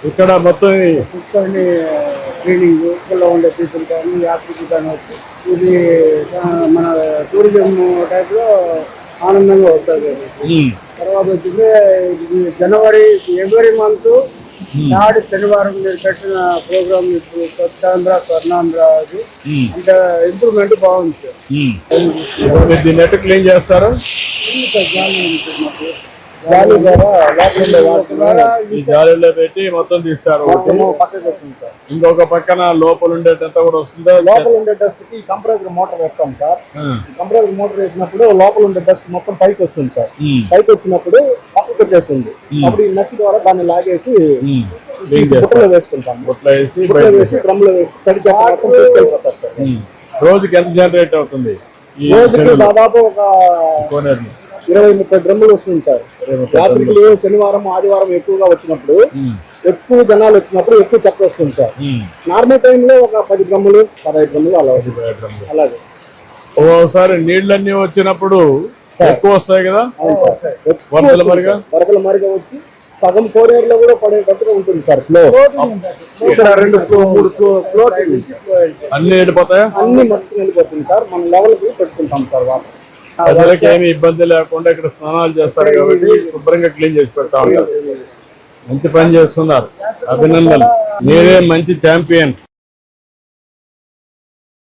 ఇక్కడ మొత్తం కూర్చొని క్లీనింగ్ ఇక్కడ ఉండే పీపుల్ కానీ యాత్రికులు కానీ వచ్చి ఇది మన టూరిజం టైప్లో ఆనందంగా వస్తుంది. తర్వాత వచ్చింది ఇది జనవరి ఎవ్రీ మంత్ నాడు శనివారం మీరు పెట్టిన ప్రోగ్రామ్ ఇప్పుడు స్వచ్ఛాంధ్ర స్వర్ణాంధ్ర అది అంటే ఇంప్రూవ్మెంట్ బాగుంది సార్. దీన్ని ఎట్లా క్లీన్ చేస్తారు? గాలి ద్వారా ఈ జాలీలో పెట్టి మొత్తం తీస్తారు. పక్కకి వస్తుంది సార్. ఇంకొక పక్కన లోపల ఉండేటంత కూడా వస్తుందా? లోపల ఉండే డస్ట్ కి కంప్రెసర్ మోటార్ వేస్తాం సార్. కంప్రెసర్ మోటార్ వేసినప్పుడు లోపల ఉండే డస్ట్ మొత్తం పైకి వస్తుంది సార్. పైకి వచ్చినప్పుడు పక్కకు వచ్చేస్తుంది. అప్పుడు ఈ నచ్చి ద్వారా దాన్ని లాగేసి బుట్టలో వేసుకుంటాం. బుట్టలో వేసి డ్రమ్లో వేసి తడి తీసుకెళ్ళిపోతారు సార్. రోజుకి ఎంత జనరేట్ అవుతుంది? రోజుకి దాదాపు ఒక 20-30 డ్రమ్ములు వస్తుంది సార్. రాత్రికి శనివారం ఆదివారం ఎక్కువగా వచ్చినప్పుడు ఎక్కువ జనాలు వచ్చినప్పుడు ఎక్కువ చెత్త వస్తుంది సార్. నార్మల్ టైంలో ఒక 10 డ్రమ్ములు 15 డ్రమ్ములు అలా వస్తుంది. అలాగే ఓసారి నీళ్ళన్నీ వచ్చినప్పుడు ఎక్కువ వస్తాయి కదా, వరదల మరిగా వచ్చి సగం కోనేరు లో కూడా పడేటట్టుగా ఉంటుంది సార్. ఫ్లో ఇక్కడ 2-3 ఫ్లో అన్ని వెళ్ళిపోతాయా? అన్ని మొత్తం వెళ్ళిపోతుంది సార్. మన లెవెల్ కి పెట్టుకుంటాం సార్. వాటర్ ప్రజలకి ఏమి ఇబ్బంది లేకుండా ఇక్కడ స్నానాలు చేస్తారు కాబట్టి శుభ్రంగా క్లీన్ చేసి పెడతా ఉంటారు. మంచి పని చేస్తున్నారు, అభినందనలు. మీరే మంచి ఛాంపియన్.